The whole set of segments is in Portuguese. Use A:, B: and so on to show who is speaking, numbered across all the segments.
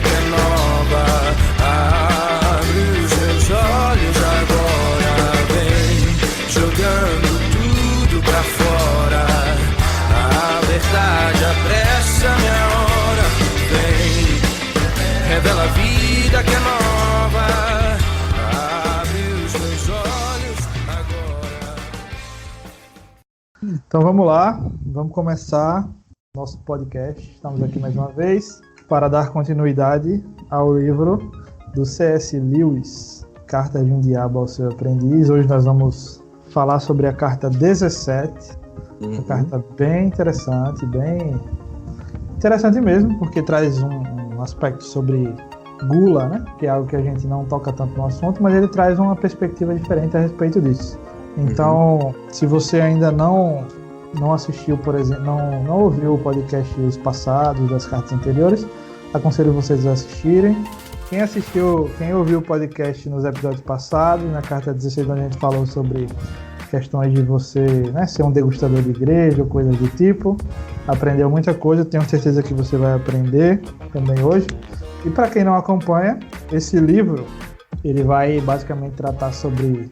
A: vida que é nova. Abre os seus olhos agora, vem jogando tudo pra fora. A verdade apressa minha hora, vem, revela a vida que é nova. Abre os meus olhos agora.
B: Então vamos lá, vamos começar nosso podcast. Estamos aqui mais uma vez para dar continuidade ao livro do C.S. Lewis, Carta de um Diabo ao Seu Aprendiz. Hoje nós vamos falar sobre a carta 17, uma carta bem interessante mesmo, porque traz um aspecto sobre gula, né? Que é algo que a gente não toca tanto no assunto, mas ele traz uma perspectiva diferente a respeito disso. Então, se você ainda não assistiu, por exemplo, não ouviu o podcast os passados, das cartas anteriores, aconselho vocês a assistirem. Quem ouviu o podcast nos episódios passados, na carta 16, onde a gente falou sobre questões de você, né, ser um degustador de igreja ou coisas do tipo, aprendeu muita coisa, tenho certeza que você vai aprender também hoje. E para quem não acompanha, esse livro, ele vai basicamente tratar sobre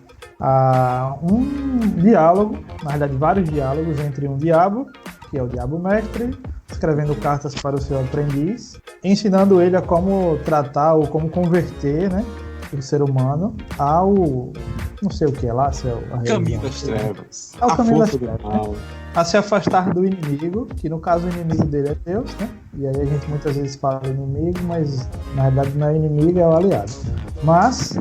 B: um diálogo, na verdade vários diálogos entre um diabo, que é o diabo mestre, escrevendo cartas para o seu aprendiz, ensinando ele a como tratar ou como converter, né, o ser humano ao, não sei o que é lá,
C: caminho das trevas,
B: ao caminho das trevas, a se afastar do inimigo, que no caso o inimigo dele é Deus, né? E aí a gente muitas vezes fala inimigo, mas na verdade não é inimigo, é o aliado. Mas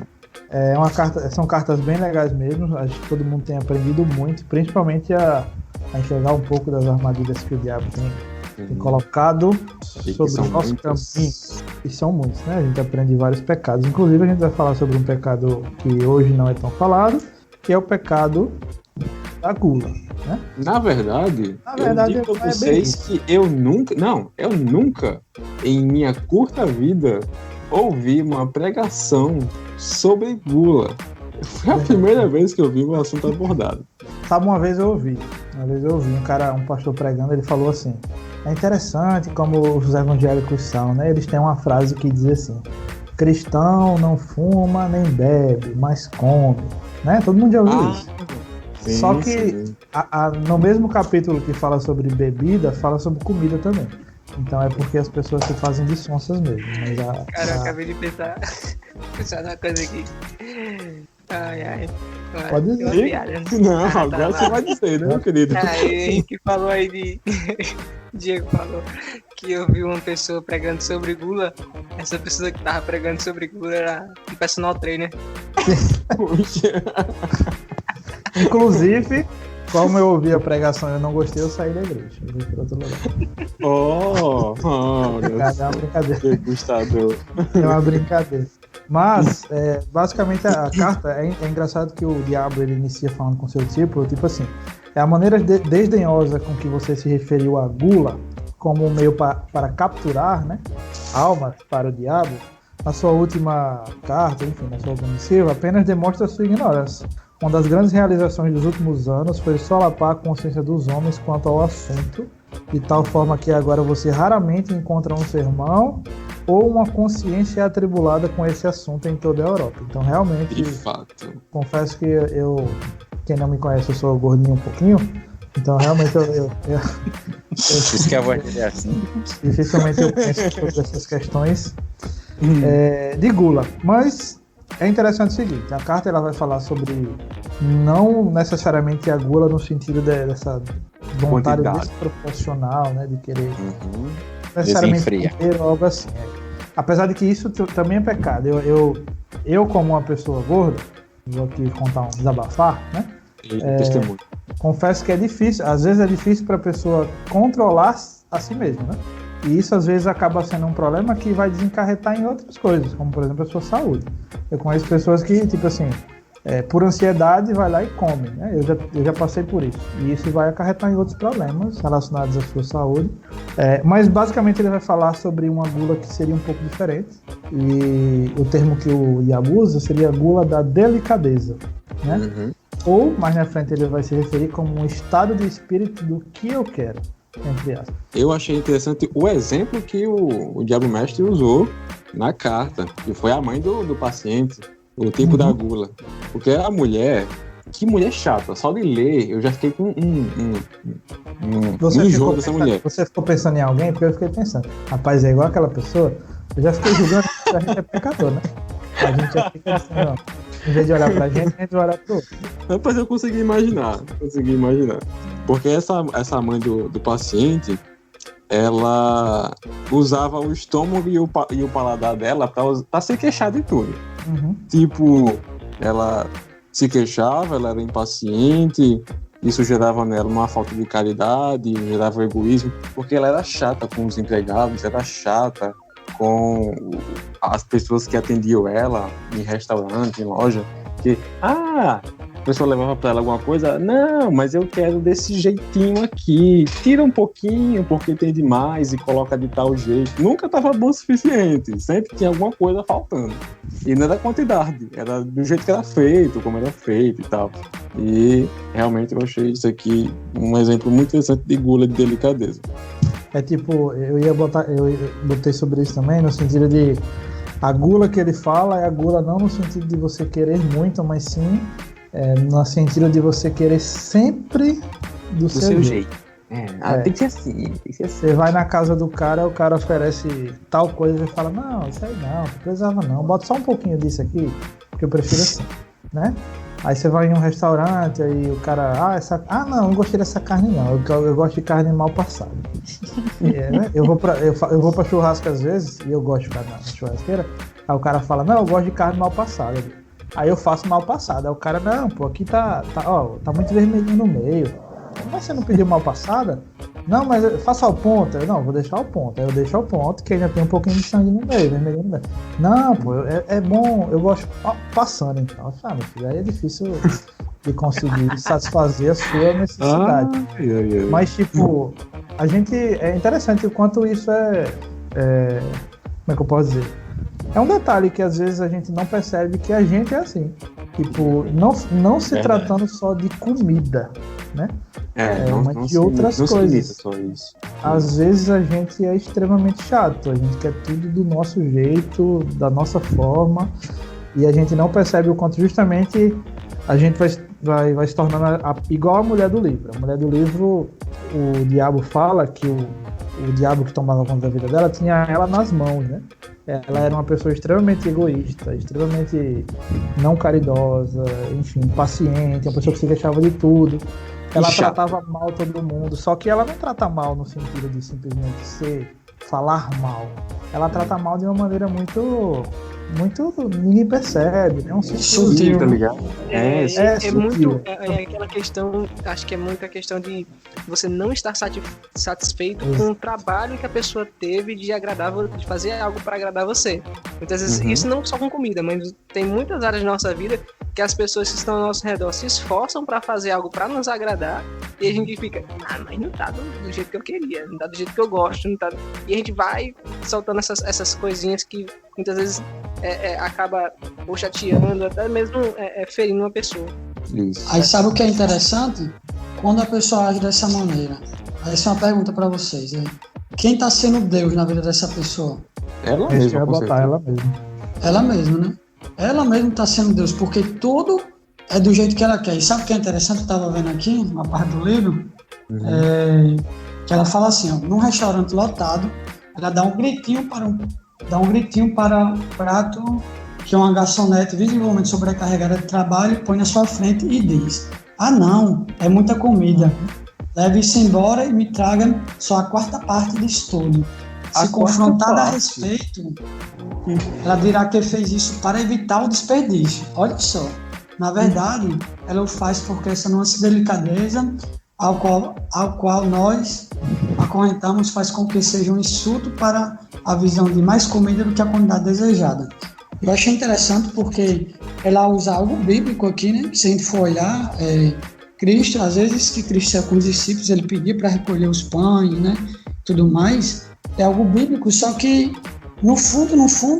B: são cartas bem legais mesmo, acho que todo mundo tem aprendido muito, principalmente a enxergar um pouco das armadilhas que o diabo tem colocado sobre o nosso caminho. E são muitos, né? A gente aprende vários pecados, inclusive a gente vai falar sobre um pecado que hoje não é tão falado, que é o pecado da gula, né?
C: Na verdade eu digo pra vocês que eu nunca, em minha curta vida, ouvi uma pregação sobre gula. Foi a primeira vez que eu vi o assunto abordado.
B: Sabe, uma vvez eu ouvi um pastor pregando, ele falou assim: é interessante como os evangélicos são, né? Eles têm uma frase que diz assim: cristão não fuma nem bebe, mas come, né? Todo mundo já ouviu isso.
C: Sim,
B: só que no mesmo capítulo que fala sobre bebida, fala sobre comida também. Então é porque as pessoas se fazem de sonsas mesmo. Mas
D: Cara, eu acabei de pensar numa coisa aqui. Ai.
B: Pode dizer.
C: Não, agora você vai dizer, né, meu querido?
D: Aí, que falou aí de... Diego falou que eu vi uma pessoa pregando sobre gula. Essa pessoa que tava pregando sobre gula era um personal trainer.
B: Inclusive, como eu ouvi a pregação e eu não gostei, eu saí da igreja. Eu vim para outro lugar. É uma brincadeira.
C: Degustador.
B: É uma brincadeira. Mas, basicamente, a carta é engraçado que o diabo ele inicia falando com seu discípulo, tipo assim, é a maneira desdenhosa com que você se referiu à gula como um meio para capturar, né, almas para o diabo. Na sua última carta, enfim, na sua última missiva, apenas demonstra a sua ignorância. Uma das grandes realizações dos últimos anos foi solapar a consciência dos homens quanto ao assunto, de tal forma que agora você raramente encontra um sermão ou uma consciência atribulada com esse assunto em toda a Europa. Então, realmente,
C: de fato,
B: confesso que quem não me conhece, eu sou gordinho um pouquinho, então realmente
E: Isso que a voz dele é assim.
B: Dificilmente eu penso sobre essas questões de gula. Mas é interessante o seguinte, a carta ela vai falar sobre não necessariamente a gula no sentido dessa vontade desproporcional, né, de querer necessariamente comer ou algo assim. Apesar de que isso também é pecado. Eu como uma pessoa gorda, vou aqui contar um desabafar, né?
C: Testemunho.
B: Confesso que é difícil, às vezes é difícil para a pessoa controlar a si mesma, né? E isso às vezes acaba sendo um problema que vai desencarretar em outras coisas, como por exemplo a sua saúde. Eu conheço pessoas que, tipo assim, por ansiedade vai lá e come, né? Eu já passei por isso. E isso vai acarretar em outros problemas relacionados à sua saúde. Mas basicamente ele vai falar sobre uma gula que seria um pouco diferente. E o termo que o diabo usa seria a gula da delicadeza, né? Ou, mais na frente, ele vai se referir como um estado de espírito do que eu quero. entre aspas.
C: Eu achei interessante o exemplo que o Diabo Mestre usou na carta, que foi a mãe do paciente, o tipo da gula. Porque a mulher, que mulher chata, só de ler, eu já fiquei com um enjoo dessa mulher.
B: Você ficou pensando em alguém? Porque eu fiquei pensando, rapaz, é igual aquela pessoa, eu já fiquei julgando que a gente é pecador, né? A gente já fica assim, ó, em vez de olhar pra gente, a gente vai olhar pro outro.
C: Rapaz, eu consegui imaginar. Porque essa mãe do paciente, ela usava o estômago e o paladar dela pra se queixar de tudo. Tipo, ela se queixava, ela era impaciente, isso gerava nela uma falta de caridade, gerava egoísmo, porque ela era chata com os empregados, era chata com as pessoas que atendiam ela em restaurante, em loja, que, a pessoa levava para ela alguma coisa, não, mas eu quero desse jeitinho aqui, tira um pouquinho porque tem demais e coloca de tal jeito. Nunca estava bom o suficiente, sempre tinha alguma coisa faltando. E não era quantidade, era do jeito que era feito, como era feito e tal. E realmente eu achei isso aqui um exemplo muito interessante de gula, de delicadeza.
B: É tipo, eu botei sobre isso também, no sentido de a gula que ele fala é a gula não no sentido de você querer muito, mas sim no sentido de você querer sempre do seu jeito.
C: Tem que ser assim, tem que ser assim.
B: Você vai na casa do cara, o cara oferece tal coisa e você fala, não, isso aí não precisava não, bota só um pouquinho disso aqui, que eu prefiro assim, né? Aí você vai em um restaurante, aí o cara, não gostei dessa carne não, eu gosto de carne mal passada. Né? Eu vou pra churrasco às vezes, e eu gosto de ficar na churrasqueira, aí o cara fala, não, eu gosto de carne mal passada. Aí eu faço mal passada, aí o cara, não, pô, aqui tá muito vermelhinho no meio. Mas você não pediu mal passada? Não, mas faça ao ponto. Não, vou deixar ao ponto. Aí eu deixo ao ponto, que ainda tem um pouquinho de sangue no meio, vermelho no meio. Não, pô, é bom, eu gosto passando então. Meu filho, aí é difícil de conseguir satisfazer a sua necessidade. Mas, tipo, a gente, é interessante o quanto isso como é que eu posso dizer? É um detalhe que às vezes a gente não percebe que a gente é assim. Tipo, não se tratando só de comida, né? Mas de outras coisas.
C: Só isso.
B: Às vezes a gente é extremamente chato, a gente quer tudo do nosso jeito, da nossa forma, e a gente não percebe o quanto justamente a gente vai se tornando igual a mulher do livro. A mulher do livro, o diabo fala que o diabo que tomava conta da vida dela tinha ela nas mãos, né? Ela era uma pessoa extremamente egoísta, extremamente não caridosa, enfim, paciente, uma pessoa que se queixava de tudo. Ela tratava mal todo mundo, só que ela não trata mal no sentido de simplesmente falar mal. Ela trata mal de uma maneira muito ninguém percebe, é um
C: sutil, tá ligado?
D: É muito aquela questão, acho que é muito a questão de você não estar satisfeito com o trabalho que a pessoa teve de fazer algo para agradar você. Muitas vezes, isso não só com comida, mas tem muitas áreas da nossa vida que as pessoas que estão ao nosso redor se esforçam para fazer algo para nos agradar e a gente fica, mas não tá do jeito que eu queria, não tá do jeito que eu gosto, não tá. E a gente vai soltando essas coisinhas que muitas vezes acaba ou chateando, até mesmo ferindo uma pessoa.
F: Isso. Aí sabe o que é interessante? Quando a pessoa age dessa maneira. Aí essa é uma pergunta para vocês. Hein? Quem está sendo Deus na vida dessa pessoa?
C: Ela mesma,
F: Ela mesma, né? Ela mesma está sendo Deus, porque tudo é do jeito que ela quer. E sabe o que é interessante? Eu estava vendo aqui, uma parte do livro, que ela fala assim, ó, num restaurante lotado, ela dá um gritinho para um prato que uma garçonete visivelmente sobrecarregada de trabalho põe na sua frente e diz, não, é muita comida, leve isso embora e me traga só a quarta parte disso tudo. Se confrontada a respeito, ela dirá que fez isso para evitar o desperdício. Olha só, na verdade, ela o faz porque essa nossa delicadeza ao qual nós acorrentamos faz com que seja um insulto para a visão de mais comida do que a quantidade desejada. Eu achei interessante porque ela usa algo bíblico aqui, né? Se a gente for olhar, Cristo, às vezes que Cristo ia com os discípulos, ele pedia para recolher os pães, né? Tudo mais, é algo bíblico, só que no fundo,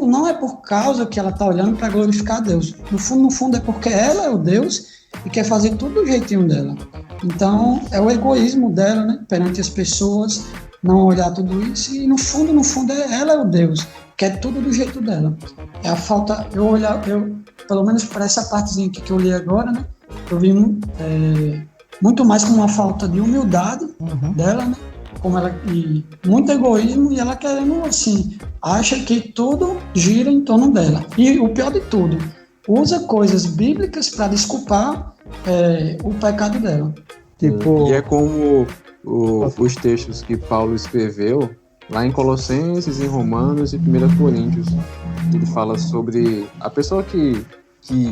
F: não é por causa que ela está olhando para glorificar a Deus. No fundo, é porque ela é o Deus e quer fazer tudo do jeitinho dela. Então, é o egoísmo dela, né? Perante as pessoas, não olhar tudo isso. E no fundo, ela é o Deus. Quer tudo do jeito dela. É a falta... pelo menos para essa partezinha aqui que eu li agora, né? Eu vi muito mais como uma falta de humildade dela, né? Como ela, e muito egoísmo, e ela querendo, assim, acha que tudo gira em torno dela. E o pior de tudo, usa coisas bíblicas para desculpar o pecado dela.
C: E é como os textos que Paulo escreveu lá em Colossenses, em Romanos e 1 Coríntios. Ele fala sobre a pessoa que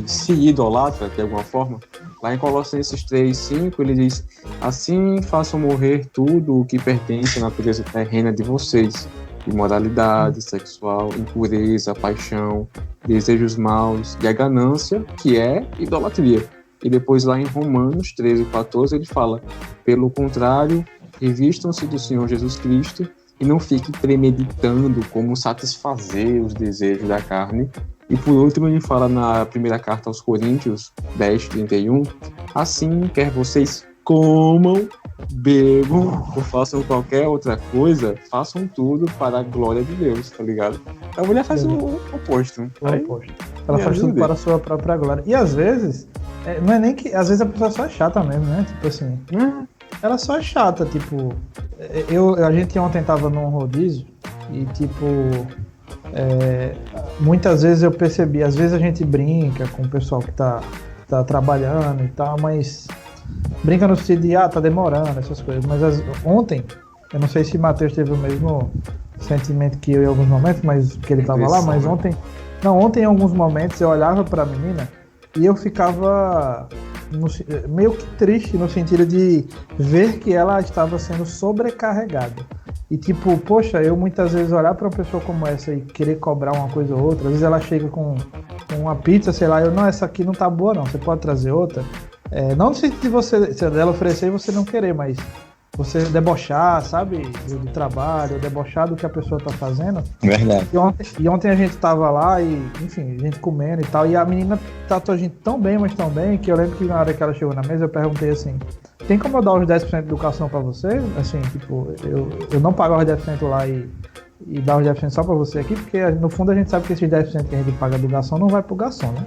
C: se idolatra de alguma forma. Lá em Colossenses 3:5 ele diz: assim façam morrer tudo o que pertence à natureza terrena de vocês: imoralidade sexual, impureza, paixão, desejos maus e a ganância, que é idolatria. E depois lá em Romanos 13:14 ele fala: pelo contrário, revistam-se do Senhor Jesus Cristo e não fiquem premeditando como satisfazer os desejos da carne. E por último ele fala na primeira carta aos Coríntios 10:31: assim, quer vocês comam, bebam ou façam qualquer outra coisa, façam tudo para a glória de Deus, tá ligado? A mulher faz o oposto.
B: Ela faz tudo para a sua própria glória. E às vezes, não é nem que... Às vezes a pessoa só é chata mesmo, né? Tipo assim... Ela só é chata, tipo... A gente ontem tava num rodízio e, tipo... muitas vezes eu percebi... Às vezes a gente brinca com o pessoal que tá trabalhando e tal, mas... Brinca no sentido de, tá demorando, essas coisas. Mas ontem, eu não sei se Matheus teve o mesmo sentimento que eu em alguns momentos, mas que ele tava lá, mas ontem em alguns momentos eu olhava pra menina e eu ficava meio que triste no sentido de ver que ela estava sendo sobrecarregada. E tipo, poxa, eu muitas vezes olhar pra uma pessoa como essa e querer cobrar uma coisa ou outra, às vezes ela chega com uma pizza, sei lá, não, essa aqui não tá boa não, você pode trazer outra? Não no sentido de se dela oferecer e você não querer, mas você debochar, sabe, do trabalho, debochar do que a pessoa tá fazendo.
E: Verdade.
B: E ontem a gente tava lá e, enfim, a gente comendo e tal, e a menina tratou a gente tão bem, mas tão bem, que eu lembro que na hora que ela chegou na mesa eu perguntei assim: tem como eu dar os 10% de educação pra você? Assim, tipo, eu não pagar os 10% lá e dar os 10% só pra você aqui, porque no fundo a gente sabe que esses 10% que a gente paga do garçom não vai pro garçom, né?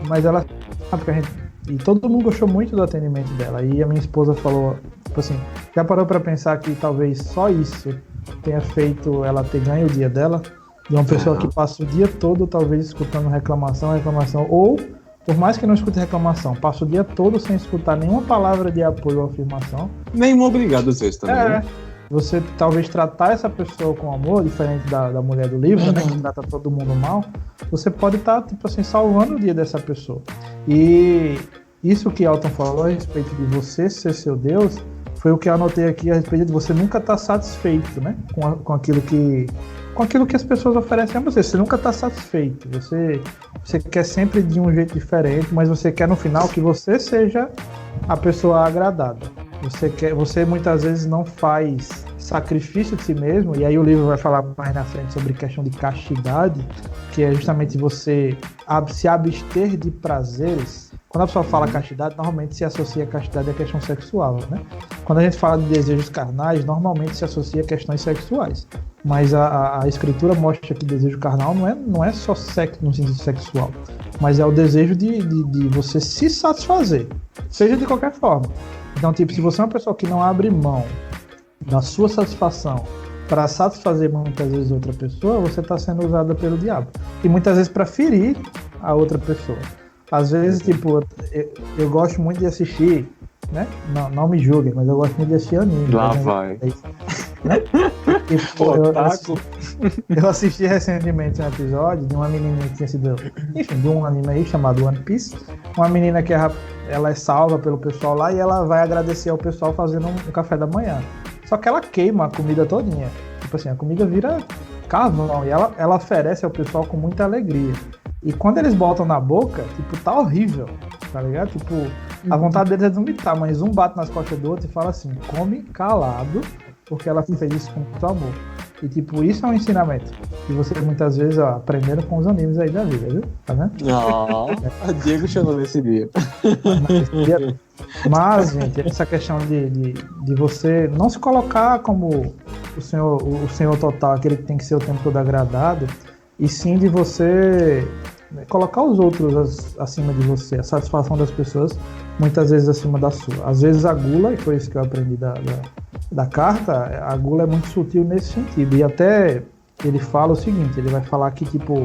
B: Mas ela sabe que a gente... E todo mundo gostou muito do atendimento dela. E a minha esposa falou, tipo assim, já parou pra pensar que talvez só isso tenha feito ela ter ganho o dia dela? De uma pessoa que passa o dia todo talvez escutando reclamação, ou, por mais que não escute reclamação, passa o dia todo sem escutar nenhuma palavra de apoio ou afirmação.
C: Nenhum obrigado às vezes também, né?
B: Você talvez tratar essa pessoa com amor, diferente da mulher do livro, né, que trata todo mundo mal, você pode estar, tipo assim, salvando o dia dessa pessoa. E isso que Elton falou a respeito de você ser seu Deus, foi o que eu anotei aqui a respeito de você nunca estar satisfeito, né, com aquilo que as pessoas oferecem a você. Você nunca está satisfeito. Você quer sempre de um jeito diferente, mas você quer no final que você seja a pessoa agradada. Você muitas vezes não faz sacrifício de si mesmo, e aí o livro vai falar mais na frente sobre questão de castidade, que é justamente você se abster de prazeres. Quando a pessoa fala castidade, normalmente se associa a castidade à questão sexual, né? Quando a gente fala de desejos carnais, normalmente se associa a questões sexuais. Mas a escritura mostra que desejo carnal não é só sexo no sentido sexual, mas é o desejo de você se satisfazer, seja de qualquer forma. Então, tipo, se você é uma pessoa que não abre mão da sua satisfação para satisfazer muitas vezes outra pessoa, você está sendo usada pelo diabo. E muitas vezes para ferir a outra pessoa. Às vezes, tipo, eu gosto muito de assistir, né? Não me julguem, mas eu gosto muito de assistir anime.
C: Lá vai.
B: Né? Tipo, eu assisti recentemente um episódio de uma menina que tinha sido, enfim, de um anime aí chamado One Piece. Uma menina que ela é salva pelo pessoal lá e ela vai agradecer ao pessoal fazendo um café da manhã. Só que ela queima a comida todinha. Tipo assim, a comida vira carvão e ela oferece ao pessoal com muita alegria. E quando eles botam na boca, tipo, tá horrível, tá ligado? Tipo, a vontade deles é vomitar, mas um bate nas costas do outro e fala assim: come calado, porque ela fez isso com muito amor. E, tipo, isso é um ensinamento que você muitas vezes aprendendo com os animes aí da vida, viu? Tá vendo?
C: Diego chamou nesse dia.
B: Mas, gente, essa questão de você não se colocar como o senhor total, aquele que tem que ser o tempo todo agradado, e sim de você colocar os outros acima de você, a satisfação das pessoas muitas vezes acima da sua. Às vezes a gula, e foi isso que eu aprendi da carta, a gula é muito sutil nesse sentido, e até ele fala o seguinte, ele vai falar que tipo,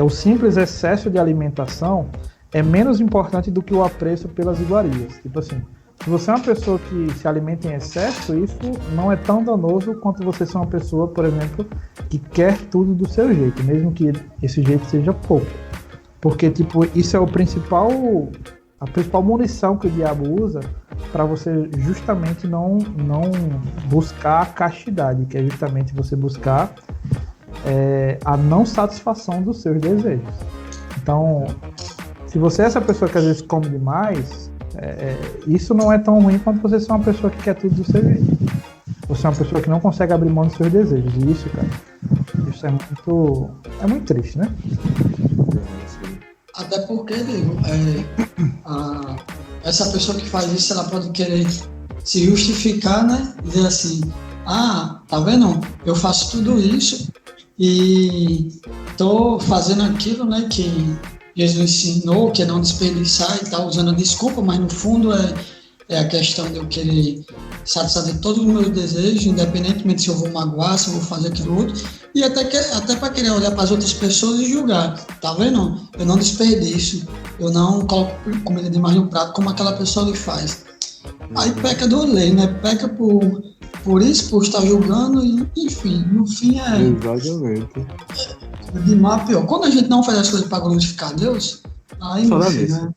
B: o simples excesso de alimentação é menos importante do que o apreço pelas iguarias. Tipo assim, se você é uma pessoa que se alimenta em excesso, isso não é tão danoso quanto você ser uma pessoa, por exemplo, que quer tudo do seu jeito, mesmo que esse jeito seja pouco. Porque, tipo, isso é a principal munição que o diabo usa para você justamente não buscar a castidade, que é justamente você buscar a não satisfação dos seus desejos. Então, se você é essa pessoa que às vezes come demais, isso não é tão ruim quanto você ser uma pessoa que quer tudo do seu jeito. Você é uma pessoa que não consegue abrir mão dos seus desejos. E isso, cara, isso é muito triste, né?
F: Até porque, Diego, essa pessoa que faz isso, ela pode querer se justificar, né? Dizer assim, tá vendo? Eu faço tudo isso e tô fazendo aquilo, né, que Jesus ensinou, que é não desperdiçar e tal, usando a desculpa, mas no fundo é a questão de eu querer satisfazer todos os meus desejos, independentemente se eu vou magoar, se eu vou fazer aquilo outro, e até para querer olhar para as outras pessoas e julgar, tá vendo? Eu não desperdiço, eu não coloco comida demais no prato como aquela pessoa ali faz. Aí peca do lei, né? Peca por isso, por estar julgando, e enfim, no fim
C: Exatamente.
F: De mal a pior. Quando a gente não faz as coisas para glorificar Deus, aí
C: Só
F: no
C: dá
F: fim,
C: isso.
F: né?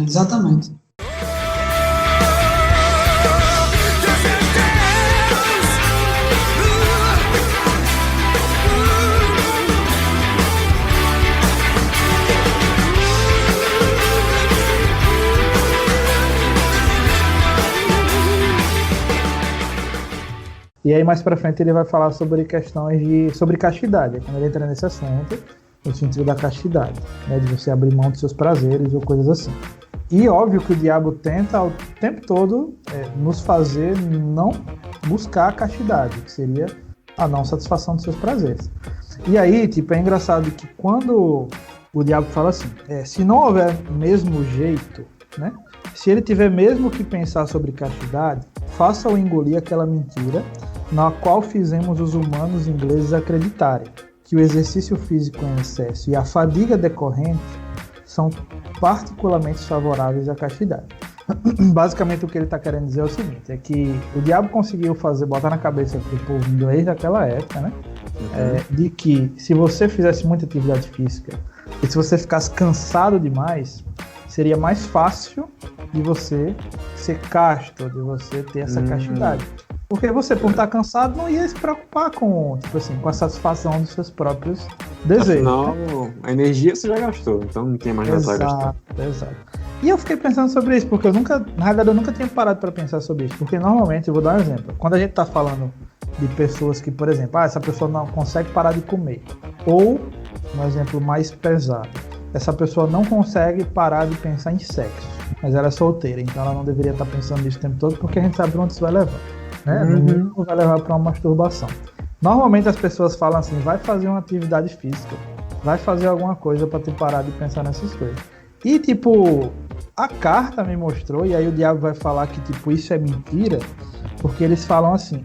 F: Exatamente.
B: E aí mais pra frente ele vai falar sobre questões sobre castidade, quando ele entra nesse assunto, no sentido da castidade, né, de você abrir mão dos seus prazeres ou coisas assim. E óbvio que o diabo tenta o tempo todo nos fazer não buscar a castidade, que seria a não satisfação dos seus prazeres. E aí, tipo, é engraçado que quando o diabo fala assim, se não houver mesmo jeito, né, se ele tiver mesmo que pensar sobre castidade, faça-o engolir aquela mentira na qual fizemos os humanos ingleses acreditarem que o exercício físico em excesso e a fadiga decorrente são particularmente favoráveis à castidade. Basicamente o que ele está querendo dizer é o seguinte, é que o diabo conseguiu botar na cabeça do povo inglês daquela época, né, de que se você fizesse muita atividade física e se você ficasse cansado demais, seria mais fácil de você ser casto, de você ter essa castidade. Porque você, por estar cansado, não ia se preocupar com a satisfação dos seus próprios desejos.
C: Afinal,
B: né?
C: A energia você já gastou, então não tem mais nada a gastar.
B: Exato. E eu fiquei pensando sobre isso, porque na realidade eu nunca tinha parado para pensar sobre isso. Porque normalmente, eu vou dar um exemplo, quando a gente está falando de pessoas que, por exemplo, essa pessoa não consegue parar de comer, ou, um exemplo mais pesado, essa pessoa não consegue parar de pensar em sexo, mas ela é solteira, então ela não deveria estar pensando nisso o tempo todo, porque a gente sabe onde isso vai levar, né? No mínimo vai levar para uma masturbação. Normalmente as pessoas falam assim, vai fazer uma atividade física, vai fazer alguma coisa para tu parar de pensar nessas coisas. E tipo, a carta me mostrou, e aí o diabo vai falar que tipo, isso é mentira, porque eles falam assim,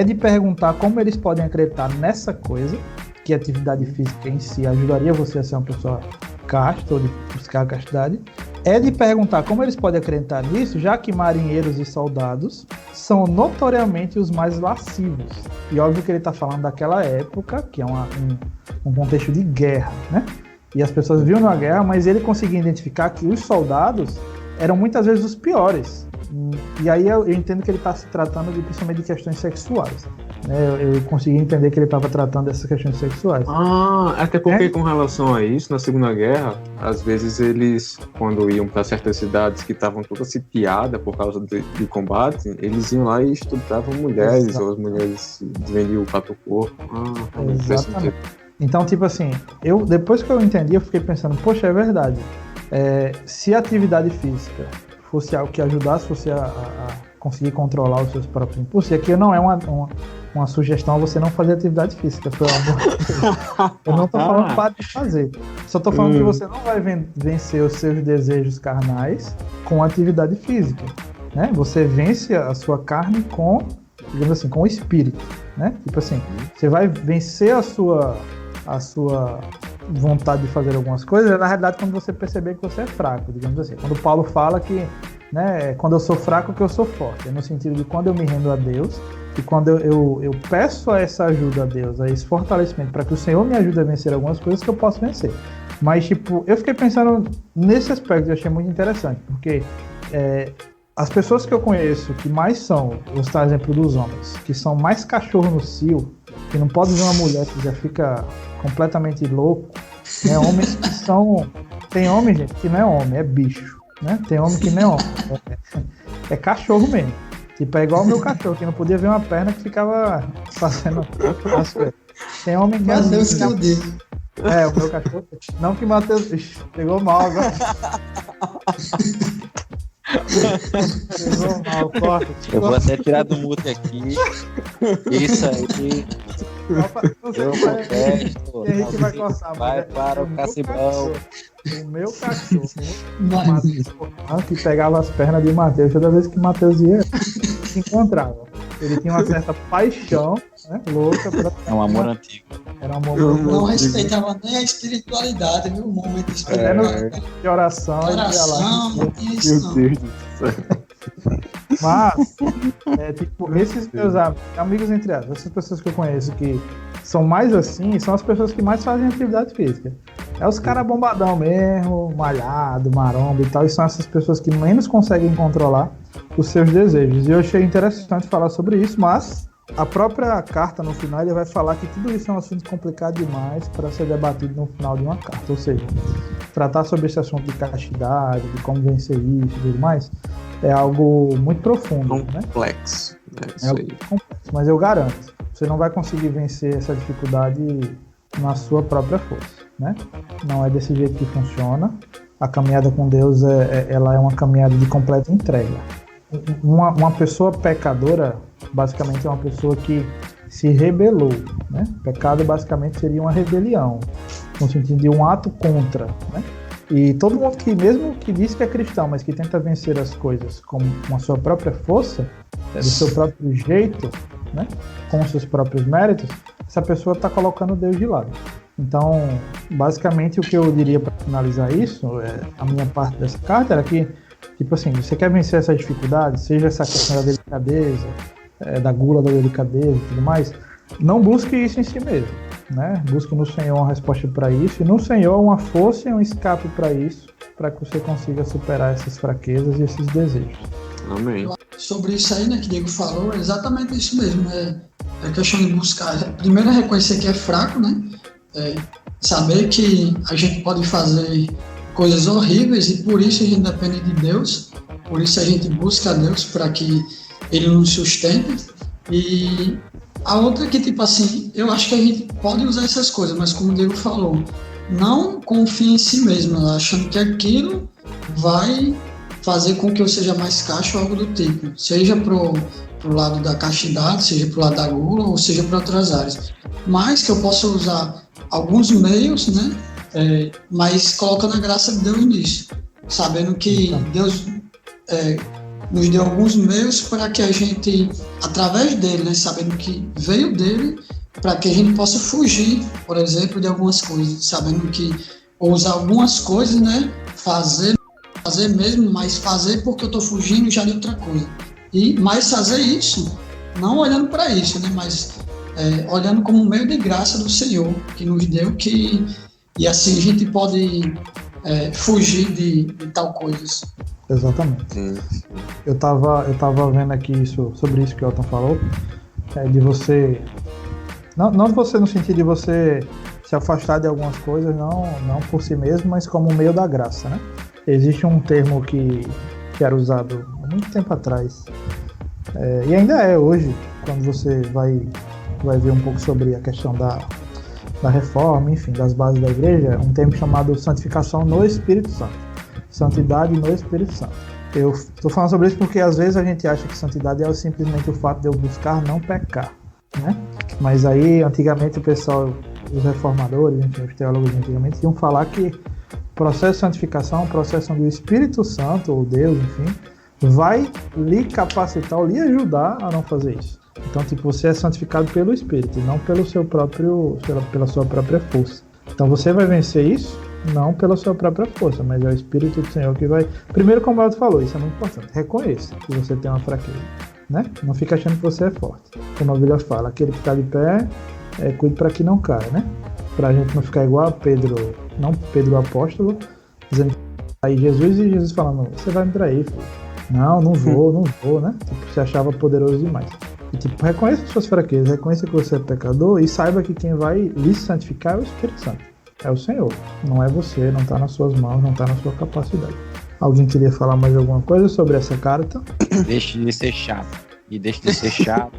B: de perguntar como eles podem acreditar nessa coisa, que a atividade física em si ajudaria você a ser uma pessoa casta ou de buscar a castidade, é de perguntar como eles podem acreditar nisso, já que marinheiros e soldados são notoriamente os mais lascivos. E óbvio que ele está falando daquela época, que é um contexto de guerra, né? E as pessoas viam na guerra, mas ele conseguia identificar que os soldados eram muitas vezes os piores E aí eu entendo que ele está se tratando principalmente de questões sexuais. Né? Eu consegui entender que ele estava tratando dessas questões sexuais.
C: Até porque com relação a isso, na Segunda Guerra, às vezes eles, quando iam para certas cidades que estavam todas sitiadas por causa de combate, eles iam lá e estupravam mulheres, ou as mulheres vendiam o corpo.
B: Exatamente. Então, tipo assim, depois que eu entendi, eu fiquei pensando, poxa, é verdade. Se a atividade física fosse algo que ajudasse você a conseguir controlar os seus próprios impulsos, e aqui não é uma sugestão a você não fazer atividade física, pelo amor de Deus. Eu não estou falando para de fazer. Só estou falando que você não vai vencer os seus desejos carnais com atividade física. Né? Você vence a sua carne com, digamos assim, com o espírito. Né? Tipo assim, você vai vencer a sua vontade de fazer algumas coisas, na realidade, quando você perceber que você é fraco, digamos assim. Quando Paulo fala que, né, quando eu sou fraco que eu sou forte, no sentido de quando eu me rendo a Deus e quando eu peço essa ajuda a Deus, a esse fortalecimento, para que o Senhor me ajude a vencer algumas coisas que eu posso vencer. Mas, tipo, eu fiquei pensando nesse aspecto, eu achei muito interessante, porque as pessoas que eu conheço que mais são, vou citar exemplo dos homens, que são mais cachorro no cio, que não pode ver uma mulher que já fica completamente louco, né? Homens que são... Tem homem, gente, que não é homem, é bicho, né? Tem homem que não é homem, é cachorro mesmo. Tipo, é igual o meu cachorro, que não podia ver uma perna que ficava fazendo as coisas. Tem homem que é assim, o meu cachorro... Não que Matheus... Pegou mal agora. Pegou mal, corta.
E: Eu vou até tirar do mute aqui. Isso aí... Eu contesto.
B: E a gente vai cortar.
E: Vai para o Cacibão.
B: O meu cachorro, que pegava as pernas de Matheus, toda vez que Matheus ia, se encontrava. Ele tinha uma certa paixão, né, louca.
E: É um amor antigo.
B: Era um amor
F: não respeitava nem a espiritualidade, viu? O momento espiritual.
B: De oração.
F: Não tinha isso, não.
C: Meu Deus do céu.
B: Mas, tipo, esses meus amigos, entre aspas, essas pessoas que eu conheço que são mais assim, são as pessoas que mais fazem atividade física. É os caras bombadão mesmo, malhado, maromba e tal, e são essas pessoas que menos conseguem controlar os seus desejos. E eu achei interessante falar sobre isso, mas a própria carta no final ele vai falar que tudo isso é um assunto complicado demais para ser debatido no final de uma carta. Ou seja, tratar sobre esse assunto de castidade, de como vencer isso e tudo mais, é algo muito profundo.
C: Complexo.
B: Né? É algo complexo, mas eu garanto, você não vai conseguir vencer essa dificuldade na sua própria força. Né? Não é desse jeito que funciona. A caminhada com Deus ela é uma caminhada de completa entrega. Uma pessoa pecadora basicamente é uma pessoa que se rebelou, né? Pecado basicamente seria uma rebelião, no sentido de um ato contra, né? E todo mundo que, mesmo que diz que é cristão, mas que tenta vencer as coisas com a sua própria força, do seu próprio jeito, né? Com os seus próprios méritos, essa pessoa está colocando Deus de lado. Então, basicamente, o que eu diria para finalizar isso, a minha parte dessa carta era que, tipo assim, você quer vencer essa dificuldade, seja essa questão da delicadeza, da gula da delicadeza e tudo mais, não busque isso em si mesmo, né? Busque no Senhor uma resposta para isso, e no Senhor uma força e um escape para isso, para que você consiga superar essas fraquezas e esses desejos.
C: Amém.
F: Sobre isso aí, né, que o Diego falou, é exatamente isso mesmo. É a questão de buscar, primeiro é reconhecer que é fraco, né? Saber que a gente pode fazer coisas horríveis e por isso a gente depende de Deus, por isso a gente busca a Deus para que Ele nos sustente. E a outra é que, tipo assim, eu acho que a gente pode usar essas coisas, mas como o Diego falou, não confie em si mesmo, achando que aquilo vai fazer com que eu seja mais casto ou algo do tipo, seja pro lado da castidade, seja pro lado da gula, ou seja para outras áreas, mas que eu possa usar alguns meios, né, mas colocando a graça de Deus nisso, sabendo que Deus nos deu alguns meios para que a gente, através dele, né, sabendo que veio dele, para que a gente possa fugir, por exemplo, de algumas coisas, sabendo que usar algumas coisas, né, fazer mesmo, mas fazer porque eu estou fugindo já de outra coisa. Mas fazer isso, não olhando para isso, né, mas olhando como um meio de graça do Senhor, que nos deu, e assim a gente pode fugir de tal coisas.
B: Exatamente. Eu tava vendo aqui sobre isso que o Elton falou, de você... Não você no sentido de você se afastar de algumas coisas, não por si mesmo, mas como meio da graça, né? Existe um termo que era usado há muito tempo atrás, e ainda é hoje, quando você vai ver um pouco sobre a questão da reforma, enfim, das bases da igreja, um termo chamado santificação no Espírito Santo. Santidade no Espírito Santo. Eu estou falando sobre isso porque às vezes a gente acha que santidade é simplesmente o fato de eu buscar não pecar, né? Mas aí, antigamente, o pessoal, os reformadores, enfim, os teólogos antigamente, iam falar que o processo de santificação é um processo onde o Espírito Santo, ou Deus, enfim, vai lhe capacitar ou lhe ajudar a não fazer isso. Então, você é santificado pelo Espírito, e não pela sua própria força. Então, você vai vencer isso não pela sua própria força, mas é o Espírito do Senhor que vai... Primeiro, como o Elton falou, isso é muito importante. Reconheça que você tem uma fraqueza, né? Não fica achando que você é forte. Como a Bíblia fala, aquele que está de pé, cuide para que não caia, né? Para a gente não ficar igual a Pedro, não Pedro o apóstolo, dizendo aí Jesus falando, você vai me trair, filho. Não vou, né? Você achava poderoso demais. E reconheça suas fraquezas, reconheça que você é pecador e saiba que quem vai lhe santificar é o Espírito Santo. É o Senhor, não é você, não está nas suas mãos, não está na sua capacidade. Alguém queria falar mais alguma coisa sobre essa carta?
E: Deixe de ser chato. E deixe de ser chato.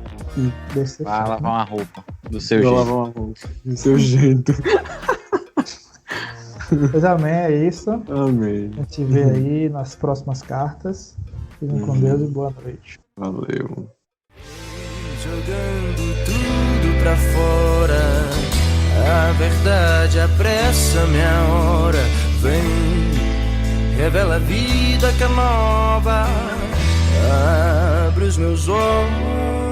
E: Vai lavar uma roupa. Do seu jeito.
C: Lavar uma roupa. Do seu jeito.
B: Pois amém, é isso.
C: Amém.
B: A gente vê aí nas próximas cartas. Fiquem com Deus e boa noite.
C: Valeu.
A: Jogando tudo pra fora, a verdade apressa minha hora. Vem, revela a vida que é nova, abre os meus olhos.